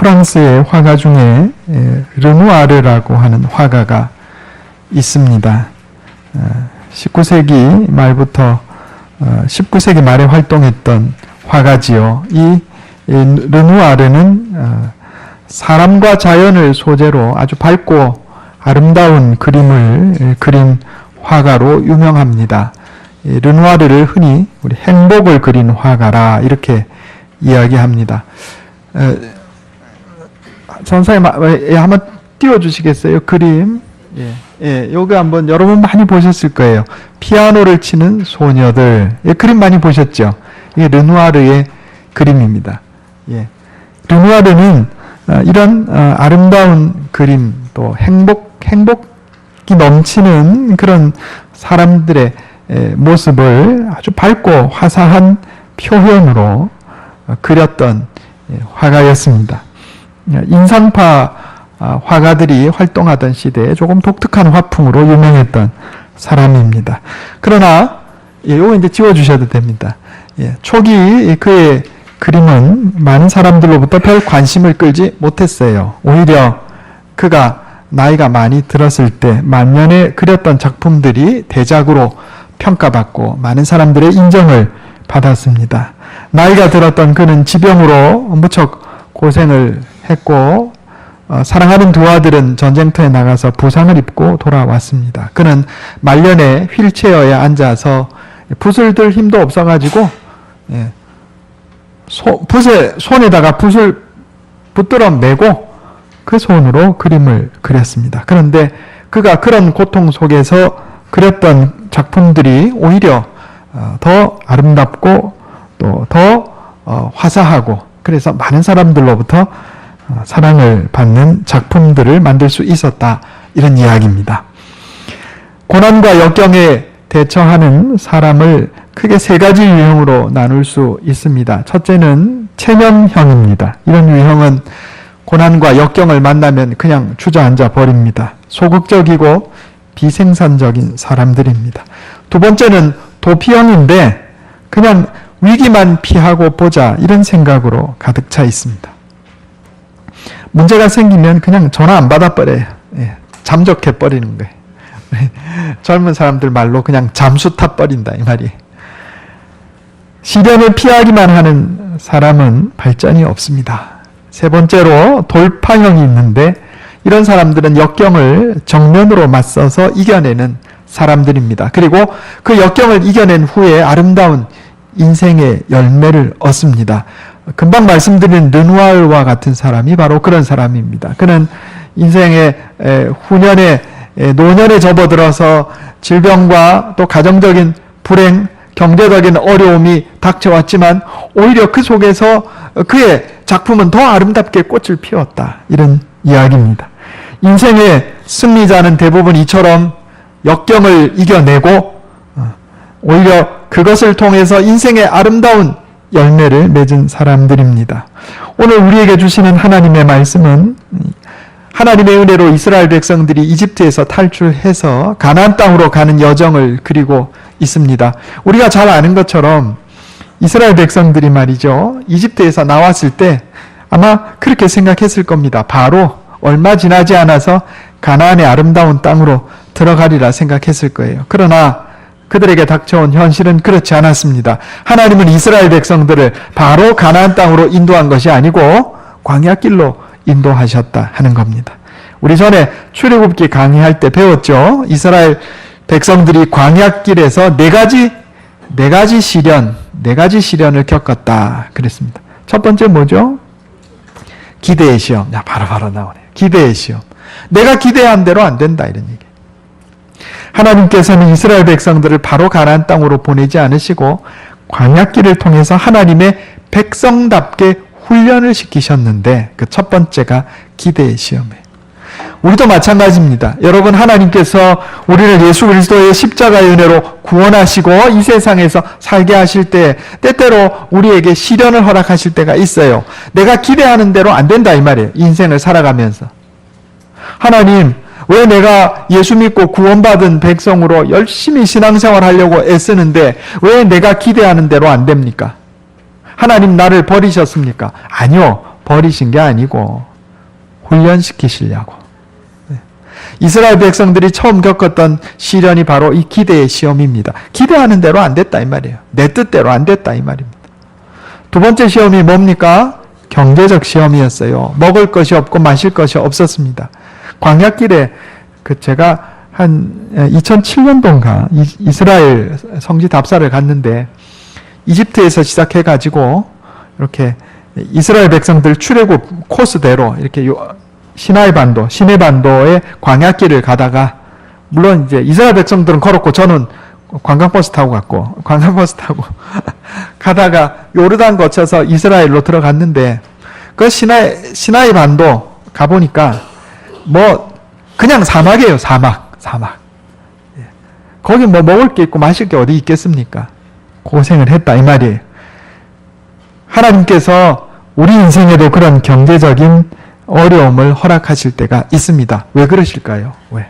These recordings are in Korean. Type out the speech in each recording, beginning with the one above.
프랑스의 화가 중에 르누아르라고 하는 화가가 있습니다. 19세기 말부터 19세기 말에 활동했던 화가지요. 이 르누아르는 사람과 자연을 소재로 아주 밝고 아름다운 그림을 그린 화가로 유명합니다. 르누아르를 흔히 우리 행복을 그린 화가라 이렇게 이야기합니다. 전사님 한번 띄워주시겠어요? 그림. 요거 한번 여러분 많이 보셨을 거예요. 피아노를 치는 소녀들. 그림 많이 보셨죠? 이게 르누아르의 그림입니다. 르누아르는 이런 아름다운 그림, 또 행복이 넘치는 그런 사람들의 모습을 아주 밝고 화사한 표현으로 그렸던 화가였습니다. 인상파 화가들이 활동하던 시대에 조금 독특한 화풍으로 유명했던 사람입니다. 그러나 이거 이제 지워주셔도 됩니다. 초기 그의 그림은 많은 사람들로부터 별 관심을 끌지 못했어요. 오히려 그가 나이가 많이 들었을 때 만년에 그렸던 작품들이 대작으로 평가받고 많은 사람들의 인정을 받았습니다. 나이가 들었던 그는 지병으로 무척 고생을 했고 사랑하는 두 아들은 전쟁터에 나가서 부상을 입고 돌아왔습니다. 그는 말년에 휠체어에 앉아서 붓을 들 힘도 없어가지고 손에다가 붓을 붙들어 매고 그 손으로 그림을 그렸습니다. 그런데 그가 그런 고통 속에서 그렸던 작품들이 오히려 더 아름답고 또 더 화사하고 그래서 많은 사람들로부터 사랑을 받는 작품들을 만들 수 있었다. 이런 이야기입니다. 고난과 역경에 대처하는 사람을 크게 세 가지 유형으로 나눌 수 있습니다. 첫째는 체면형입니다. 이런 유형은 고난과 역경을 만나면 그냥 주저앉아 버립니다. 소극적이고 비생산적인 사람들입니다. 두 번째는 도피형인데 그냥 위기만 피하고 보자 이런 생각으로 가득 차 있습니다. 문제가 생기면 그냥 전화 안 받아버려요. 잠적해버리는 거예요. 젊은 사람들 말로 그냥 잠수 타버린다 이 말이에요. 시련을 피하기만 하는 사람은 발전이 없습니다. 세 번째로 돌파형이 있는데 이런 사람들은 역경을 정면으로 맞서서 이겨내는 사람들입니다. 그리고 그 역경을 이겨낸 후에 아름다운 인생의 열매를 얻습니다. 금방 말씀드린 르누아르와 같은 사람이 바로 그런 사람입니다. 그는 인생의 후년에 노년에 접어들어서 질병과 또 가정적인 불행, 경제적인 어려움이 닥쳐왔지만 오히려 그 속에서 그의 작품은 더 아름답게 꽃을 피웠다. 이런 이야기입니다. 인생의 승리자는 대부분 이처럼 역경을 이겨내고 오히려 그것을 통해서 인생의 아름다운 열매를 맺은 사람들입니다. 오늘 우리에게 주시는 하나님의 말씀은 하나님의 은혜로 이스라엘 백성들이 이집트에서 탈출해서 가나안 땅으로 가는 여정을 그리고 있습니다. 우리가 잘 아는 것처럼 이스라엘 백성들이 말이죠. 이집트에서 나왔을 때 아마 그렇게 생각했을 겁니다. 바로 얼마 지나지 않아서 가나안의 아름다운 땅으로 들어가리라 생각했을 거예요. 그러나 그들에게 닥쳐온 현실은 그렇지 않았습니다. 하나님은 이스라엘 백성들을 바로 가나안 땅으로 인도한 것이 아니고 광야길로 인도하셨다 하는 겁니다. 우리 전에 출애굽기 강의할 때 배웠죠. 이스라엘 백성들이 광야길에서 네 가지 시련을 겪었다 그랬습니다. 첫 번째 뭐죠? 기대의 시험. 바로 나오네요. 기대의 시험. 내가 기대한 대로 안 된다 이런 얘기. 하나님께서는 이스라엘 백성들을 바로 가나안 땅으로 보내지 않으시고 광야길을 통해서 하나님의 백성답게 훈련을 시키셨는데 그 첫 번째가 기대의 시험이에요. 우리도 마찬가지입니다. 여러분 하나님께서 우리를 예수 그리스도의 십자가의 은혜로 구원하시고 이 세상에서 살게 하실 때 때때로 우리에게 시련을 허락하실 때가 있어요. 내가 기대하는 대로 안 된다 이 말이에요. 인생을 살아가면서. 하나님 왜 내가 예수 믿고 구원받은 백성으로 열심히 신앙생활 하려고 애쓰는데 왜 내가 기대하는 대로 안 됩니까? 하나님 나를 버리셨습니까? 아니요. 버리신 게 아니고 훈련시키시려고. 이스라엘 백성들이 처음 겪었던 시련이 바로 이 기대의 시험입니다. 기대하는 대로 안 됐다 이 말이에요. 내 뜻대로 안 됐다 이 말입니다. 두 번째 시험이 뭡니까? 경제적 시험이었어요. 먹을 것이 없고 마실 것이 없었습니다. 광야길에 제가 한 2007년도인가 이스라엘 성지 답사를 갔는데 이집트에서 시작해가지고 이렇게 이스라엘 백성들 출애굽 코스대로 이렇게 시내 반도의 광야길을 가다가, 물론 이제 이스라엘 백성들은 걸었고 저는 관광버스 타고 갔고, 가다가 요르단 거쳐서 이스라엘로 들어갔는데, 그 시나이 반도 가보니까 그냥 사막이에요. 사막. 거기 먹을 게 있고 마실 게 어디 있겠습니까? 고생을 했다 이 말이에요. 하나님께서 우리 인생에도 그런 경제적인 어려움을 허락하실 때가 있습니다. 왜 그러실까요? 왜?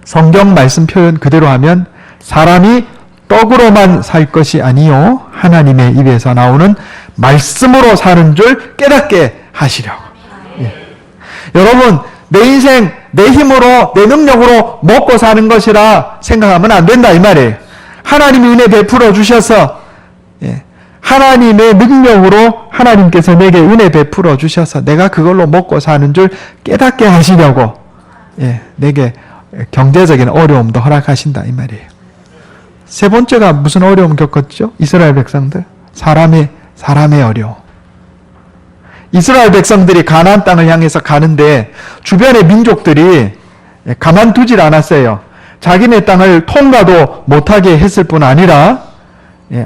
성경 말씀 표현 그대로 하면 사람이 떡으로만 살 것이 아니요 하나님의 입에서 나오는 말씀으로 사는 줄 깨닫게 하시려고. 여러분, 내 인생 내 힘으로 내 능력으로 먹고 사는 것이라 생각하면 안 된다 이 말이에요. 하나님이 은혜 베풀어 주셔서, 하나님의 능력으로 하나님께서 내게 은혜 베풀어 주셔서 내가 그걸로 먹고 사는 줄 깨닫게 하시려고 내게 경제적인 어려움도 허락하신다 이 말이에요. 세 번째가 무슨 어려움 겪었죠? 이스라엘 백성들. 사람의 어려움. 이스라엘 백성들이 가나안 땅을 향해서 가는데 주변의 민족들이 가만두질 않았어요. 자기네 땅을 통과도 못하게 했을 뿐 아니라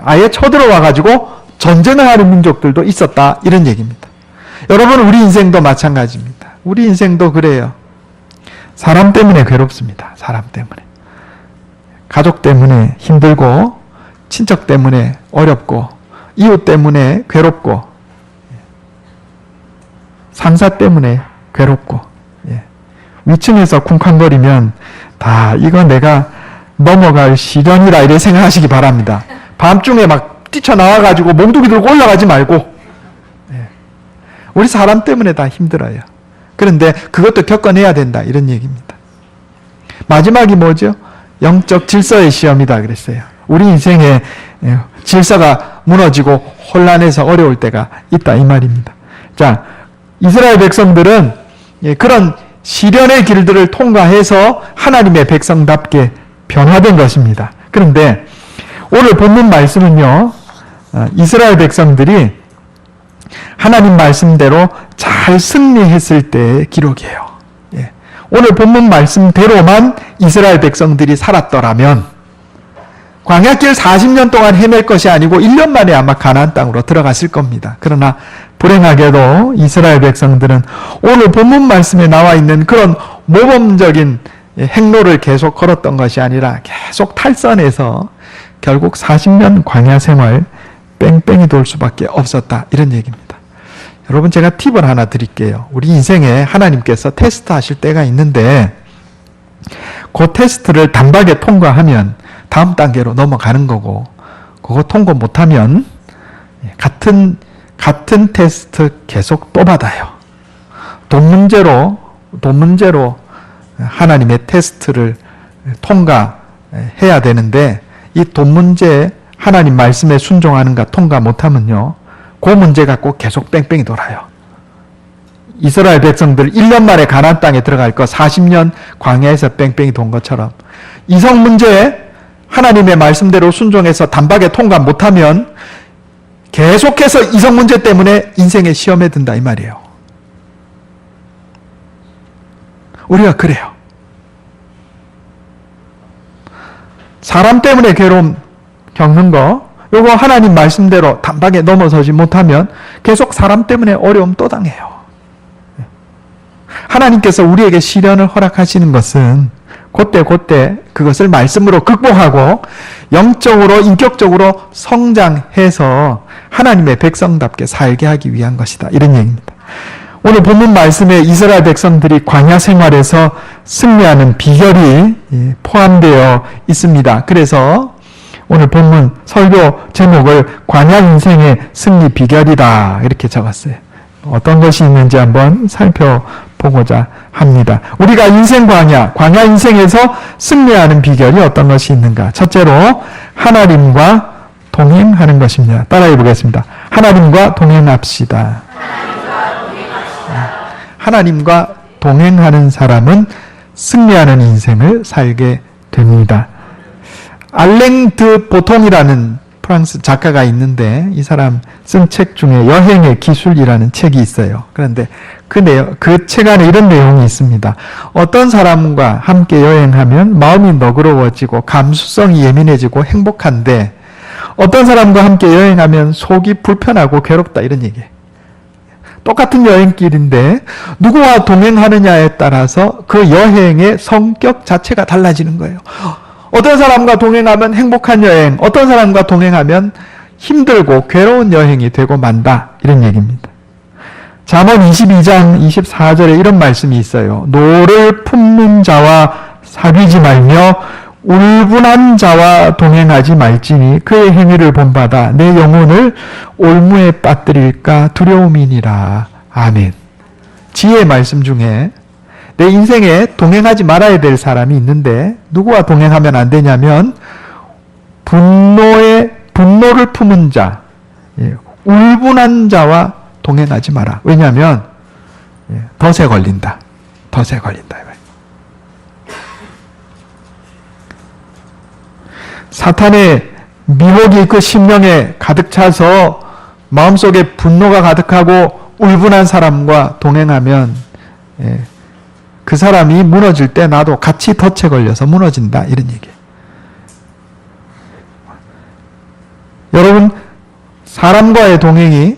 아예 쳐들어와 가지고 전쟁을 하는 민족들도 있었다 이런 얘기입니다. 여러분, 우리 인생도 마찬가지입니다. 우리 인생도 그래요. 사람 때문에 괴롭습니다. 사람 때문에. 가족 때문에 힘들고, 친척 때문에 어렵고, 이웃 때문에 괴롭고, 상사 때문에 괴롭고, 위층에서 쿵쾅거리면 다 이거 내가 넘어갈 시련이라 이렇게 생각하시기 바랍니다. 밤중에 막 뛰쳐나와가지고 몽둥이 들고 올라가지 말고. 우리 사람 때문에 다 힘들어요. 그런데 그것도 겪어내야 된다 이런 얘기입니다. 마지막이 뭐죠? 영적 질서의 시험이다 그랬어요. 우리 인생에 질서가 무너지고 혼란해서 어려울 때가 있다 이 말입니다. 자, 이스라엘 백성들은 그런 시련의 길들을 통과해서 하나님의 백성답게 변화된 것입니다. 그런데 오늘 본문 말씀은요, 이스라엘 백성들이 하나님 말씀대로 잘 승리했을 때의 기록이에요. 오늘 본문 말씀대로만 이스라엘 백성들이 살았더라면 광야길 40년 동안 헤맬 것이 아니고 1년 만에 아마 가나안 땅으로 들어갔을 겁니다. 그러나 불행하게도 이스라엘 백성들은 오늘 본문 말씀에 나와 있는 그런 모범적인 행로를 계속 걸었던 것이 아니라 계속 탈선해서 결국 40년 광야 생활 뺑뺑이 돌 수밖에 없었다 이런 얘기입니다. 여러분, 제가 팁을 하나 드릴게요. 우리 인생에 하나님께서 테스트하실 때가 있는데 그 테스트를 단박에 통과하면 다음 단계로 넘어가는 거고, 그거 통과 못하면 같은 테스트 계속 또 받아요. 돈 문제로 하나님의 테스트를 통과해야 되는데 이 돈 문제 하나님 말씀에 순종하는가 통과 못하면요, 그 문제 갖고 계속 뺑뺑이 돌아요. 이스라엘 백성들 1년 만에 가나안 땅에 들어갈 거 40년 광야에서 뺑뺑이 돈 것처럼 이성 문제 하나님의 말씀대로 순종해서 단박에 통과 못하면 계속해서 이성 문제 때문에 인생의 시험에 든다 이 말이에요. 우리가 그래요. 사람 때문에 괴로움 겪는 거, 요거 하나님 말씀대로 단박에 넘어서지 못하면 계속 사람 때문에 어려움 또 당해요. 하나님께서 우리에게 시련을 허락하시는 것은 그때 그것을 말씀으로 극복하고 영적으로 인격적으로 성장해서 하나님의 백성답게 살게 하기 위한 것이다 이런 얘기입니다. 오늘 본문 말씀에 이스라엘 백성들이 광야 생활에서 승리하는 비결이 포함되어 있습니다. 그래서 오늘 본문 설교 제목을 광야 인생의 승리 비결이다 이렇게 적었어요. 어떤 것이 있는지 한번 살펴보고자 합니다. 우리가 인생 광야 인생에서 승리하는 비결이 어떤 것이 있는가? 첫째로 하나님과 동행하는 것입니다. 따라해 보겠습니다. 하나님과 동행합시다. 하나님과 동행하는 사람은 승리하는 인생을 살게 됩니다. 알랭 드 보통이라는 프랑스 작가가 있는데 이 사람 쓴 책 중에 여행의 기술이라는 책이 있어요. 그런데 그 책 안에 이런 내용이 있습니다. 어떤 사람과 함께 여행하면 마음이 너그러워지고 감수성이 예민해지고 행복한데 어떤 사람과 함께 여행하면 속이 불편하고 괴롭다 이런 얘기예요. 똑같은 여행길인데 누구와 동행하느냐에 따라서 그 여행의 성격 자체가 달라지는 거예요. 어떤 사람과 동행하면 행복한 여행, 어떤 사람과 동행하면 힘들고 괴로운 여행이 되고 만다 이런 얘기입니다. 잠언 22장 24절에 이런 말씀이 있어요. 노를 품는 자와 사귀지 말며 울분한 자와 동행하지 말지니 그의 행위를 본받아 내 영혼을 올무에 빠뜨릴까 두려움이니라. 아멘. 지혜의 말씀 중에 내 인생에 동행하지 말아야 될 사람이 있는데 누구와 동행하면 안 되냐면 분노를 품은 자, 울분한 자와 동행하지 마라. 왜냐하면 덫에 걸린다. 덫에 걸린다. 사탄의 미혹이 그 심령에 가득 차서 마음속에 분노가 가득하고 울분한 사람과 동행하면 그 사람이 무너질 때 나도 같이 덫에 걸려서 무너진다 이런 얘기예요. 여러분 사람과의 동행이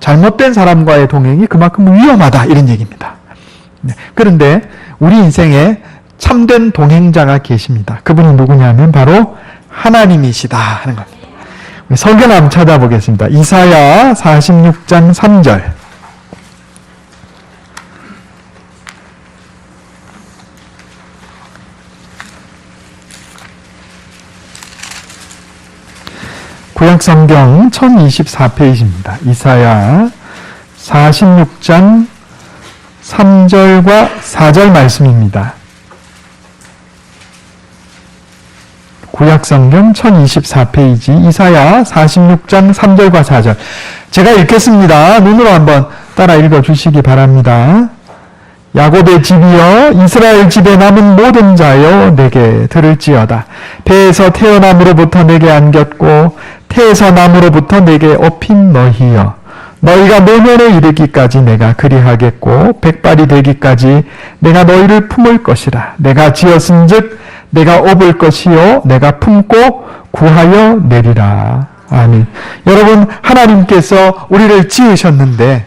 잘못된 사람과의 동행이 그만큼 위험하다 이런 얘기입니다. 그런데 우리 인생에 참된 동행자가 계십니다. 그분이 누구냐면 바로 하나님이시다 하는 겁니다. 성경 한번 찾아보겠습니다. 이사야 46장 3절. 구약성경 1024페이지입니다. 이사야 46장 3절과 4절 말씀입니다. 구약성경 1024페이지 이사야 46장 3절과 4절 제가 읽겠습니다. 눈으로 한번 따라 읽어주시기 바랍니다. 야곱의 집이여 이스라엘 집에 남은 모든 자여 내게 들을지어다. 배에서 태어남으로부터 내게 안겼고 태에서 남으로부터 내게 업힌 너희여 너희가 노년에 이르기까지 내가 그리하겠고 백발이 되기까지 내가 너희를 품을 것이라. 내가 지었은즉 내가 업을 것이요 내가 품고 구하여 내리라. 아멘. 여러분 하나님께서 우리를 지으셨는데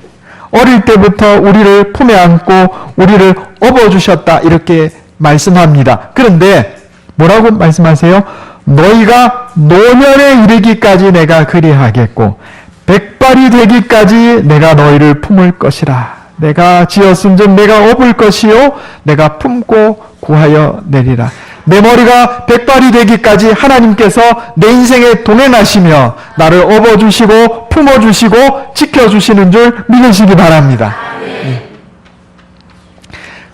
어릴 때부터 우리를 품에 안고 우리를 업어주셨다 이렇게 말씀합니다. 그런데 뭐라고 말씀하세요? 너희가 노년에 이르기까지 내가 그리하겠고 백발이 되기까지 내가 너희를 품을 것이라. 내가 지었은즉 내가 업을 것이요 내가 품고 구하여 내리라. 내 머리가 백발이 되기까지 하나님께서 내 인생에 동행하시며 나를 업어주시고 품어주시고 지켜주시는 줄 믿으시기 바랍니다.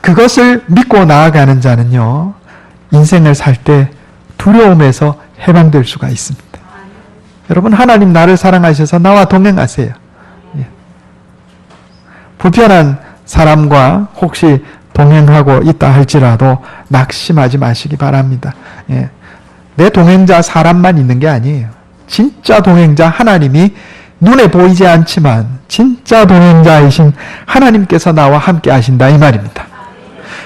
그것을 믿고 나아가는 자는요 인생을 살 때 두려움에서 해방될 수가 있습니다. 여러분 하나님 나를 사랑하셔서 나와 동행하세요. 불편한 사람과 혹시 동행하고 있다 할지라도 낙심하지 마시기 바랍니다. 내 동행자 사람만 있는 게 아니에요. 진짜 동행자 하나님이 눈에 보이지 않지만 진짜 동행자이신 하나님께서 나와 함께 하신다 이 말입니다.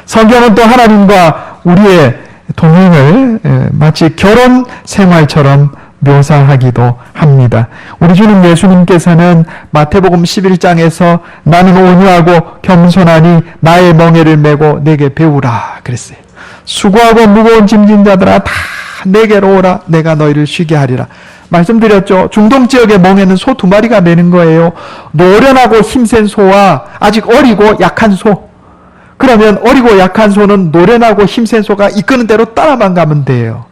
성경은 또 하나님과 우리의 동행을 마치 결혼 생활처럼 묘사하기도 합니다. 우리 주님 예수님께서는 마태복음 11장에서 나는 온유하고 겸손하니 나의 멍에를 메고 내게 배우라 그랬어요. 수고하고 무거운 짐진 자들아 다 내게로 오라 내가 너희를 쉬게 하리라. 말씀드렸죠. 중동 지역의 멍에는 소 2마리가 매는 거예요. 노련하고 힘센 소와 아직 어리고 약한 소. 그러면 어리고 약한 소는 노련하고 힘센 소가 이끄는 대로 따라만 가면 돼요.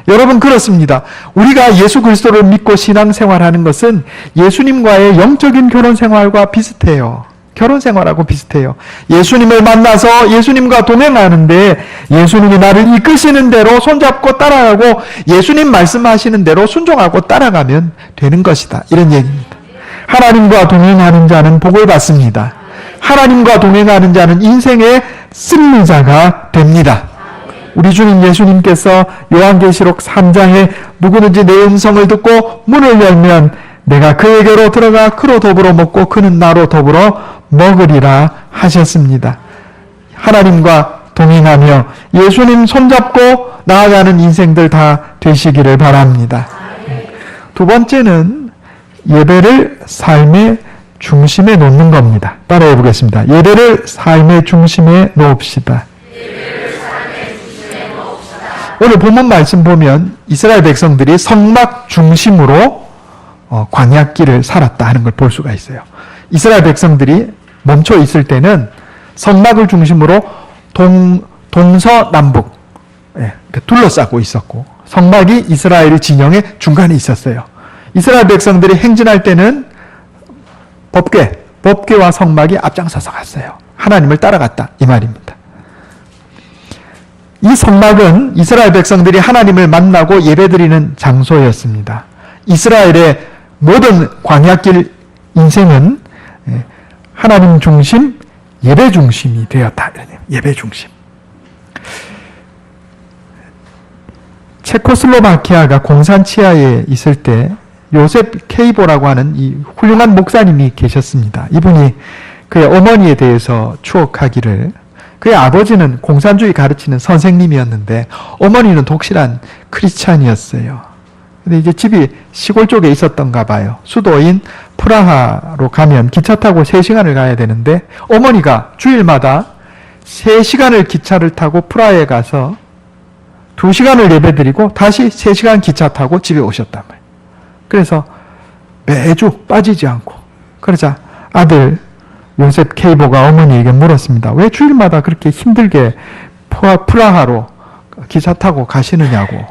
여러분 그렇습니다. 우리가 예수 그리스도를 믿고 신앙생활하는 것은 예수님과의 영적인 결혼생활과 비슷해요. 결혼생활하고 비슷해요. 예수님을 만나서 예수님과 동행하는데 예수님이 나를 이끄시는 대로 손잡고 따라가고 예수님 말씀하시는 대로 순종하고 따라가면 되는 것이다. 이런 얘기입니다. 하나님과 동행하는 자는 복을 받습니다. 하나님과 동행하는 자는 인생의 승리자가 됩니다. 우리 주님 예수님께서 요한계시록 3장에 누구든지 내 음성을 듣고 문을 열면 내가 그에게로 들어가 그로 더불어 먹고 그는 나로 더불어 먹으리라 하셨습니다. 하나님과 동행하며 예수님 손잡고 나아가는 인생들 다 되시기를 바랍니다. 두 번째는 예배를 삶의 중심에 놓는 겁니다. 따라해 보겠습니다. 예배를 삶의 중심에 놓읍시다. 오늘 본문 말씀 보면 이스라엘 백성들이 성막 중심으로 광야길을 살았다 하는 걸 볼 수가 있어요. 이스라엘 백성들이 멈춰 있을 때는 성막을 중심으로 동서남북 둘러싸고 있었고 성막이 이스라엘 진영의 중간에 있었어요. 이스라엘 백성들이 행진할 때는 법궤와 성막이 앞장서서 갔어요. 하나님을 따라갔다 이 말입니다. 이 성막은 이스라엘 백성들이 하나님을 만나고 예배드리는 장소였습니다. 이스라엘의 모든 광야길 인생은 하나님 중심, 예배 중심이 되었다. 예배 중심. 체코슬로바키아가 공산 치하에 있을 때 요셉 케이보라고 하는 이 훌륭한 목사님이 계셨습니다. 이분이 그의 어머니에 대해서 추억하기를 그의 아버지는 공산주의 가르치는 선생님이었는데 어머니는 독실한 크리스찬이었어요. 근데 이제 집이 시골 쪽에 있었던가 봐요. 수도인 프라하로 가면 기차 타고 3시간을 가야 되는데 어머니가 주일마다 3시간을 기차를 타고 프라하에 가서 2시간을 예배드리고 다시 3시간 기차 타고 집에 오셨단 말이에요. 그래서 매주 빠지지 않고 그러자 아들 요셉 케이보가 어머니에게 물었습니다. 왜 주일마다 그렇게 힘들게 프라하로 기차 타고 가시느냐고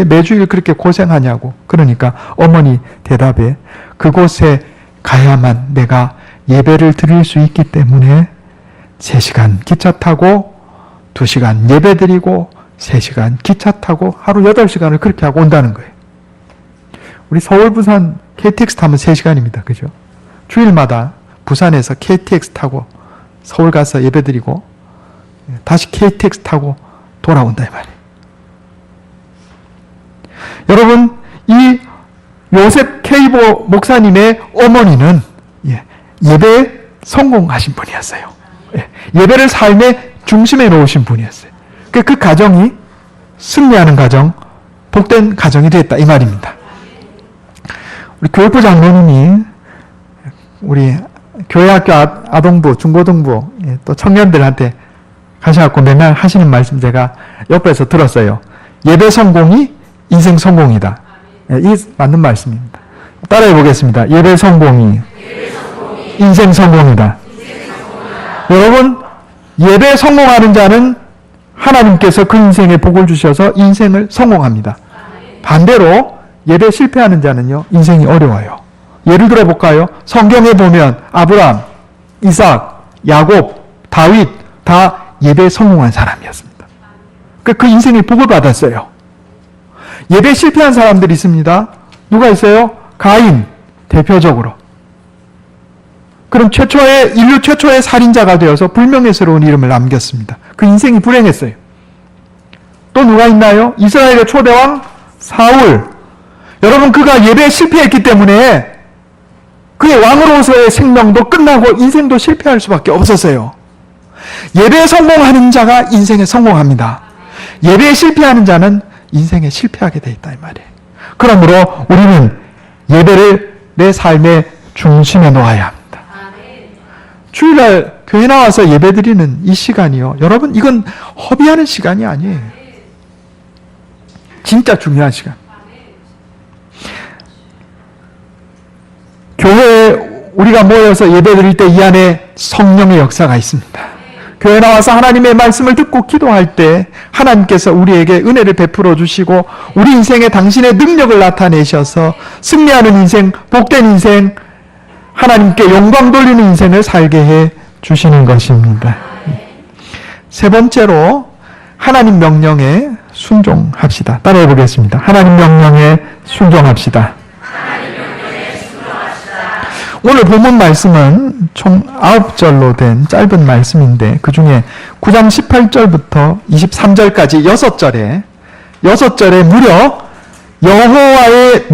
매주일 그렇게 고생하냐고. 그러니까 어머니 대답에 그곳에 가야만 내가 예배를 드릴 수 있기 때문에 3시간 기차 타고 2시간 예배 드리고 3시간 기차 타고 하루 8시간을 그렇게 하고 온다는 거예요. 우리 서울 부산 KTX 타면 3시간입니다. 그죠? 주일마다 부산에서 KTX 타고 서울 가서 예배 드리고 다시 KTX 타고 돌아온다 이 말이에요. 여러분 이 요셉 케이보 목사님의 어머니는 예배에 성공하신 분이었어요. 예배를 삶의 중심에 놓으신 분이었어요. 그 가정이 승리하는 가정, 복된 가정이 됐다 이 말입니다. 우리 교육부 장로님이 우리 교회학교 아동부, 중고등부 또 청년들한테 가셔갖고 맨날 하시는 말씀 제가 옆에서 들었어요. 예배 성공이 인생 성공이다. 이 맞는 말씀입니다. 따라해 보겠습니다. 예배 성공이 인생 성공이다. 여러분 예배 성공하는 자는 하나님께서 그 인생에 복을 주셔서 인생을 성공합니다. 반대로 예배 실패하는 자는요 인생이 어려워요. 예를 들어 볼까요? 성경에 보면 아브라함, 이삭, 야곱, 다윗 다 예배 성공한 사람이었습니다. 그 인생에 복을 받았어요. 예배 실패한 사람들이 있습니다. 누가 있어요? 가인 대표적으로. 그럼 인류 최초의 살인자가 되어서 불명예스러운 이름을 남겼습니다. 그 인생이 불행했어요. 또 누가 있나요? 이스라엘의 초대왕 사울. 여러분 그가 예배에 실패했기 때문에 그의 왕으로서의 생명도 끝나고 인생도 실패할 수밖에 없었어요. 예배에 성공하는 자가 인생에 성공합니다. 예배에 실패하는 자는 인생에 실패하게 돼 있다 이 말이에요. 그러므로 우리는 예배를 내 삶의 중심에 놓아야 합니다. 주일날 교회 나와서 예배드리는 이 시간이요. 여러분 이건 허비하는 시간이 아니에요. 진짜 중요한 시간. 교회에 우리가 모여서 예배드릴 때 이 안에 성령의 역사가 있습니다. 교회 나와서 하나님의 말씀을 듣고 기도할 때 하나님께서 우리에게 은혜를 베풀어 주시고 우리 인생에 당신의 능력을 나타내셔서 승리하는 인생, 복된 인생, 하나님께 영광 돌리는 인생을 살게 해 주시는 것입니다. 세 번째로 하나님 명령에 순종합시다. 따라해 보겠습니다. 하나님 명령에 순종합시다. 오늘 본문 말씀은 총 9절로 된 짧은 말씀인데 그 중에 9장 18절부터 23절까지 6절에 무려 여호와의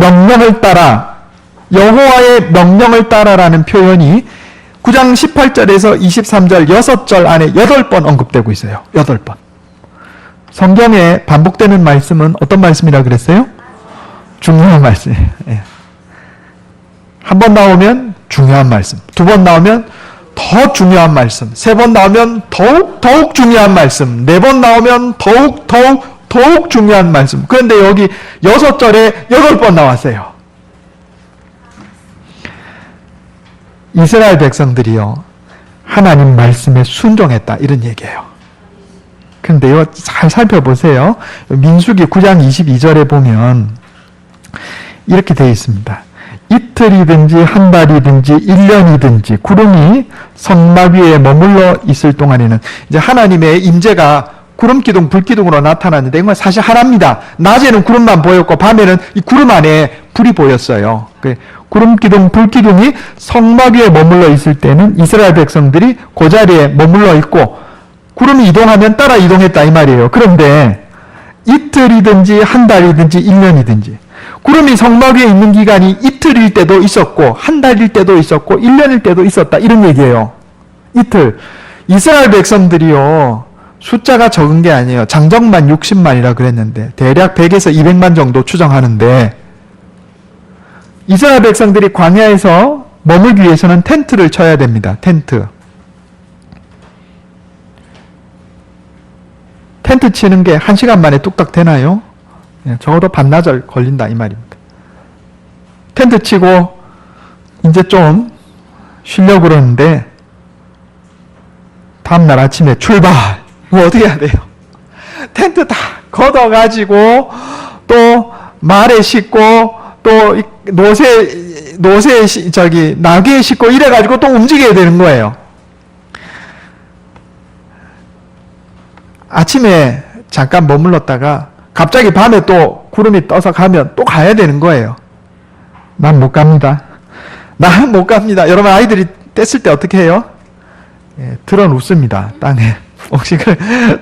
명령을 따라라는 표현이 9장 18절에서 23절 6절 안에 8번 언급되고 있어요. 8번. 성경에 반복되는 말씀은 어떤 말씀이라 그랬어요? 중요한 말씀이에요. 한 번 나오면 중요한 말씀, 두 번 나오면 더 중요한 말씀, 세 번 나오면 더욱 중요한 말씀, 네 번 나오면 더욱 중요한 말씀. 그런데 여기 6절에 8번 나왔어요. 이스라엘 백성들이요, 하나님 말씀에 순종했다, 이런 얘기예요. 그런데요, 잘 살펴보세요. 민수기 9장 22절에 보면 이렇게 되어 있습니다. 이틀이든지 한 달이든지 1년이든지 구름이 성막 위에 머물러 있을 동안에는, 이제 하나님의 임재가 구름 기둥, 불 기둥으로 나타났는데 이건 사실 하나입니다. 낮에는 구름만 보였고 밤에는 이 구름 안에 불이 보였어요. 구름 기둥, 불 기둥이 성막 위에 머물러 있을 때는 이스라엘 백성들이 그 자리에 머물러 있고 구름이 이동하면 따라 이동했다 이 말이에요. 그런데 이틀이든지 한 달이든지 1년이든지 구름이 성막 위에 있는 기간이 이틀일 때도 있었고 한 달일 때도 있었고 1년일 때도 있었다, 이런 얘기예요. 이틀. 이스라엘 백성들이요, 숫자가 적은 게 아니에요. 장정만 60만이라 그랬는데 대략 100에서 200만 정도 추정하는데, 이스라엘 백성들이 광야에서 머물기 위해서는 텐트를 쳐야 됩니다. 텐트 치는 게 1시간 만에 뚝딱 되나요? 적어도 반나절 걸린다 이 말입니다. 텐트 치고 이제 좀 쉬려고 그러는데 다음날 아침에 출발! 이거 어떻게 해야 돼요? 텐트 다 걷어가지고 또 말에 싣고 또 나귀에 싣고 이래가지고 또 움직여야 되는 거예요. 아침에 잠깐 머물렀다가 갑자기 밤에 또 구름이 떠서 가면 또 가야 되는 거예요. 난 못 갑니다. 여러분 아이들이 뗐을 때 어떻게 해요? 드러 눕습니다. 땅에. 혹시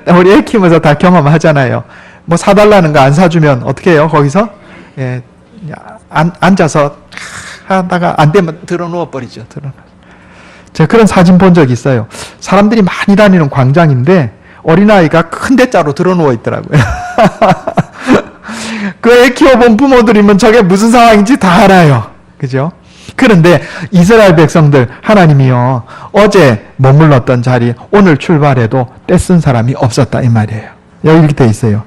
우리 애 키우면서 다 경험하잖아요. 뭐 사달라는 거 안 사주면 어떻게 해요? 거기서 앉아서 하다가 안 되면 드러 누워버리죠. 제가 그런 사진 본 적 있어요. 사람들이 많이 다니는 광장인데 어린아이가 큰 대자로 들어 누워 있더라고요. 그 애 키워본 부모들이면 저게 무슨 상황인지 다 알아요. 그죠? 그런데 이스라엘 백성들, 하나님이요, 어제 머물렀던 자리 오늘 출발해도 떼쓴 사람이 없었다 이 말이에요. 여기 이렇게 돼 있어요.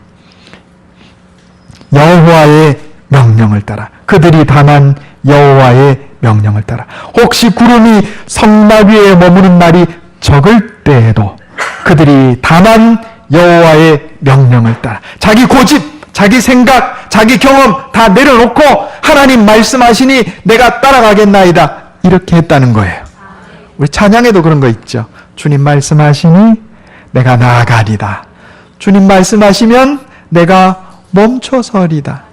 여호와의 명령을 따라. 그들이 다만 여호와의 명령을 따라. 혹시 구름이 성막 위에 머무는 날이 적을 때에도 그들이 다만 여호와의 명령을 따라. 자기 고집, 자기 생각, 자기 경험 다 내려놓고 하나님 말씀하시니 내가 따라가겠나이다, 이렇게 했다는 거예요. 우리 찬양에도 그런 거 있죠. 주님 말씀하시니 내가 나아가리다. 주님 말씀하시면 내가 멈춰서리다.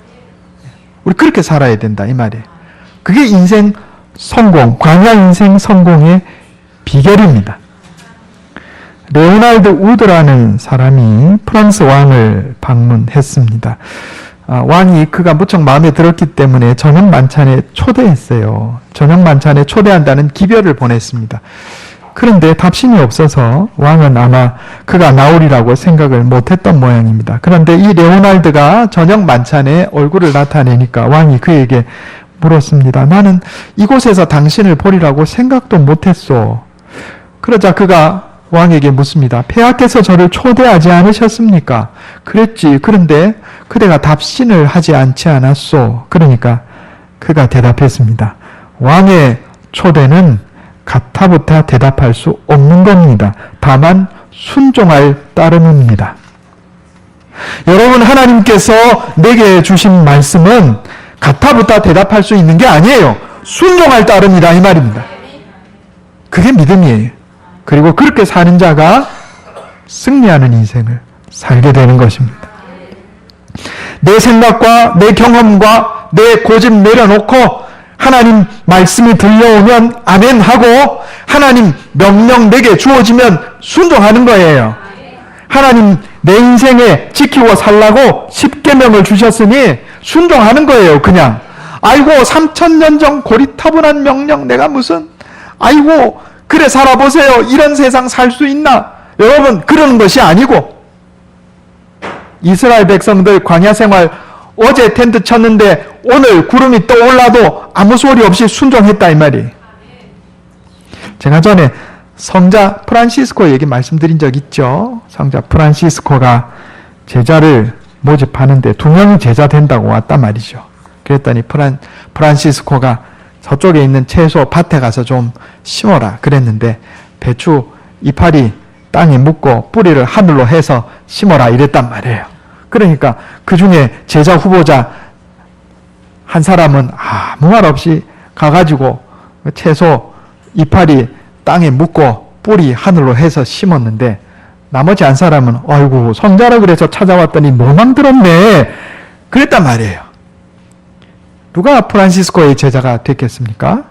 우리 그렇게 살아야 된다 이 말이에요. 그게 인생 성공, 광야 인생 성공의 비결입니다. 레오날드 우드라는 사람이 프랑스 왕을 방문했습니다. 왕이 그가 무척 마음에 들었기 때문에 저녁 만찬에 초대했어요. 저녁 만찬에 초대한다는 기별을 보냈습니다. 그런데 답신이 없어서 왕은 아마 그가 나오리라고 생각을 못했던 모양입니다. 그런데 이 레오날드가 저녁 만찬에 얼굴을 나타내니까 왕이 그에게 물었습니다. 나는 이곳에서 당신을 보리라고 생각도 못했소. 그러자 그가 왕에게 묻습니다. 폐하께서 저를 초대하지 않으셨습니까? 그랬지. 그런데 그대가 답신을 하지 않지 않았소. 그러니까 그가 대답했습니다. 왕의 초대는 가타부타 대답할 수 없는 겁니다. 다만 순종할 따름입니다. 여러분, 하나님께서 내게 주신 말씀은 가타부타 대답할 수 있는 게 아니에요. 순종할 따름이다 이 말입니다. 그게 믿음이에요. 그리고 그렇게 사는 자가 승리하는 인생을 살게 되는 것입니다. 내 생각과 내 경험과 내 고집 내려놓고 하나님 말씀이 들려오면 아멘 하고 하나님 명령 내게 주어지면 순종하는 거예요. 하나님 내 인생에 지키고 살라고 십계명을 주셨으니 순종하는 거예요. 그냥 아이고 3000년 전 고리타분한 명령 내가 무슨 아이고 그래 살아보세요. 이런 세상 살 수 있나? 여러분 그러는 것이 아니고 이스라엘 백성들 광야 생활 어제 텐트 쳤는데 오늘 구름이 떠올라도 아무 소리 없이 순종했다 이 말이에요. 제가 전에 성자 프란시스코 얘기 말씀드린 적 있죠. 성자 프란시스코가 제자를 모집하는데 2명이 제자 된다고 왔단 말이죠. 그랬더니 프란시스코가 저쪽에 있는 채소 밭에 가서 좀 심어라 그랬는데 배추 이파리 땅에 묻고 뿌리를 하늘로 해서 심어라 이랬단 말이에요. 그러니까 그 중에 제자 후보자 한 사람은 아무 말 없이 가가지고 채소 이파리 땅에 묻고 뿌리 하늘로 해서 심었는데 나머지 한 사람은 아이고 성자라 그래서 찾아왔더니 노망 들었네 그랬단 말이에요. 누가 프란시스코의 제자가 됐겠습니까?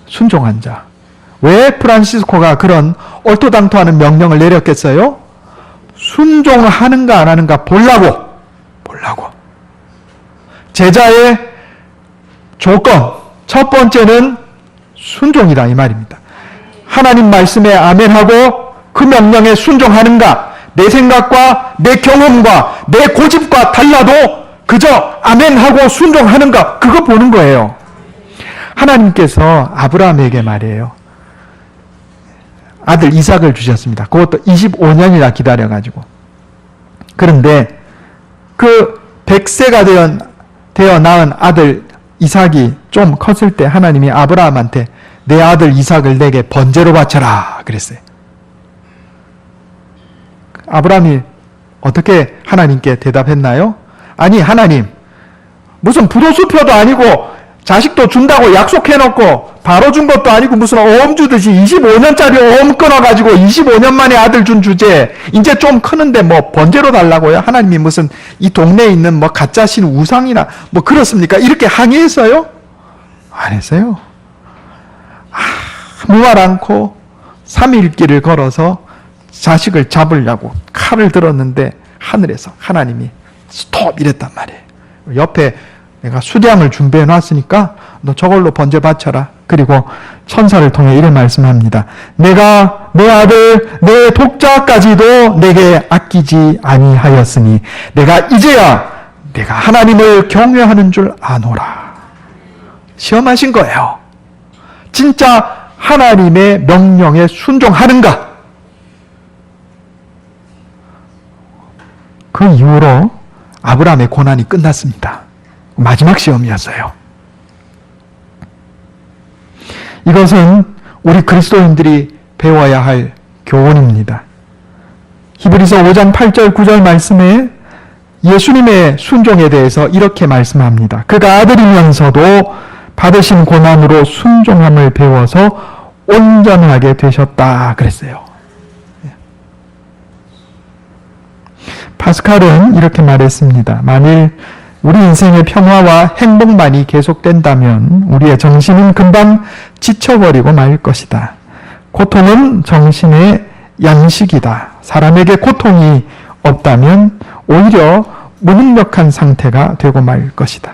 순종한 자. 왜 프란시스코가 그런 얼토당토하는 명령을 내렸겠어요? 순종을 하는가 안 하는가 보려고. 제자의 조건 첫 번째는 순종이다 이 말입니다. 하나님 말씀에 아멘하고 그 명령에 순종하는가, 내 생각과 내 경험과 내 고집과 달라도 그저 아멘하고 순종하는가, 그거 보는 거예요. 하나님께서 아브라함에게 말이에요. 아들 이삭을 주셨습니다. 그것도 25년이나 기다려가지고. 그런데 그 100세가 되어 낳은 아들 이삭이 좀 컸을 때 하나님이 아브라함한테 내 아들 이삭을 내게 번제로 바쳐라 그랬어요. 아브라함이 어떻게 하나님께 대답했나요? 아니 하나님 무슨 부도수표도 아니고 자식도 준다고 약속해놓고 바로 준 것도 아니고 무슨 어음 주듯이 25년짜리 어음 끊어가지고 25년 만에 아들 준 주제 이제 좀 크는데 뭐 번제로 달라고요? 하나님이 무슨 이 동네에 있는 뭐 가짜신 우상이나 뭐 그렇습니까? 이렇게 항의했어요? 안 했어요. 아무 말 않고 3일 길을 걸어서 자식을 잡으려고 칼을 들었는데 하늘에서 하나님이 스톱 이랬단 말이에요. 옆에 내가 수량을 준비해 놨으니까 너 저걸로 번제 바쳐라. 그리고 천사를 통해 이런 말씀합니다. 내가 내 아들 내 독자까지도 내게 아끼지 아니하였으니 내가 이제야 내가 하나님을 경외하는 줄 아노라. 시험하신 거예요. 진짜 하나님의 명령에 순종하는가? 그 이후로 아브라함의 고난이 끝났습니다. 마지막 시험이었어요. 이것은 우리 그리스도인들이 배워야 할 교훈입니다. 히브리서 5장 8절 9절 말씀에 예수님의 순종에 대해서 이렇게 말씀합니다. 그가 아들이면서도 받으신 고난으로 순종함을 배워서 온전하게 되셨다 그랬어요. 파스칼은 이렇게 말했습니다. 만일 우리 인생의 평화와 행복만이 계속된다면 우리의 정신은 금방 지쳐버리고 말 것이다. 고통은 정신의 양식이다. 사람에게 고통이 없다면 오히려 무능력한 상태가 되고 말 것이다.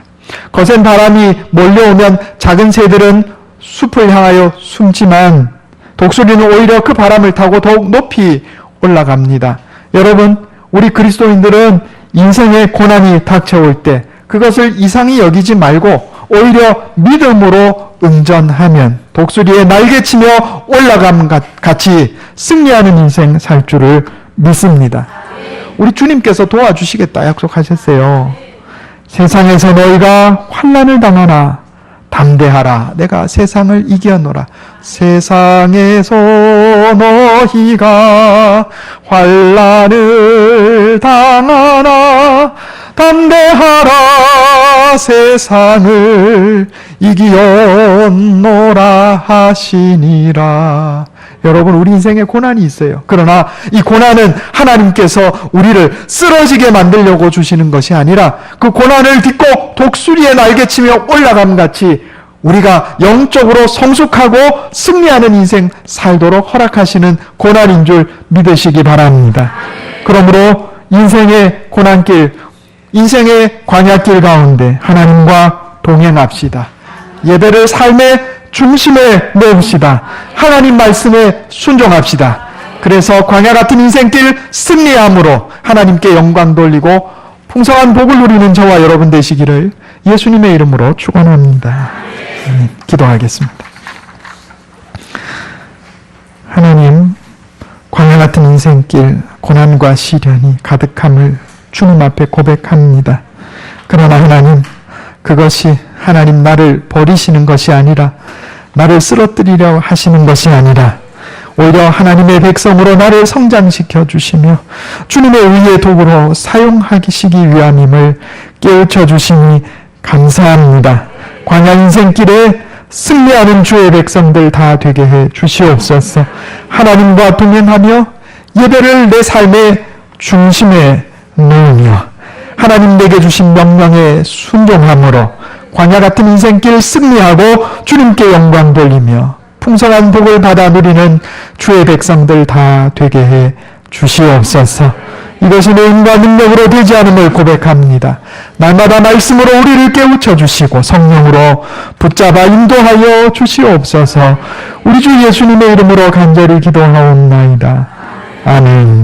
거센 바람이 몰려오면 작은 새들은 숲을 향하여 숨지만 독수리는 오히려 그 바람을 타고 더욱 높이 올라갑니다. 여러분, 우리 그리스도인들은 인생의 고난이 닥쳐올 때 그것을 이상히 여기지 말고 오히려 믿음으로 응전하면 독수리에 날개치며 올라감 같이 승리하는 인생 살 줄을 믿습니다. 우리 주님께서 도와주시겠다 약속하셨어요. 세상에서 너희가 환난을 당하나 담대하라. 내가 세상을 이겨노라. 세상에서 너희가 환난을 당하나 담대하라 세상을 이기었노라 하시니라. 여러분, 우리 인생에 고난이 있어요. 그러나 이 고난은 하나님께서 우리를 쓰러지게 만들려고 주시는 것이 아니라 그 고난을 딛고 독수리에 날개치며 올라감 같이 우리가 영적으로 성숙하고 승리하는 인생 살도록 허락하시는 고난인 줄 믿으시기 바랍니다. 그러므로 인생의 고난길, 인생의 광야길 가운데 하나님과 동행합시다. 예배를 삶의 중심에 놓읍시다. 하나님 말씀에 순종합시다. 그래서 광야 같은 인생길 승리함으로 하나님께 영광 돌리고 풍성한 복을 누리는 저와 여러분 되시기를 예수님의 이름으로 축원합니다. 기도하겠습니다. 하나님, 광야 같은 인생길 고난과 시련이 가득함을 주님 앞에 고백합니다. 그러나 하나님, 그것이 하나님 나를 버리시는 것이 아니라 나를 쓰러뜨리려 하시는 것이 아니라 오히려 하나님의 백성으로 나를 성장시켜 주시며 주님의 의의 도구로 사용하시기 위함임을 깨우쳐 주시니 감사합니다. 광야 인생길에 승리하는 주의 백성들 다 되게 해 주시옵소서. 하나님과 동행하며 예배를 내 삶의 중심에 놓으며 하나님 내게 주신 명령에 순종함으로 광야 같은 인생길 승리하고 주님께 영광 돌리며 풍성한 복을 받아 누리는 주의 백성들 다 되게 해 주시옵소서. 이것이 내 힘과 능력으로 되지 않음을 고백합니다. 날마다 말씀으로 우리를 깨우쳐 주시고 성령으로 붙잡아 인도하여 주시옵소서. 우리 주 예수님의 이름으로 간절히 기도하옵나이다. 아멘.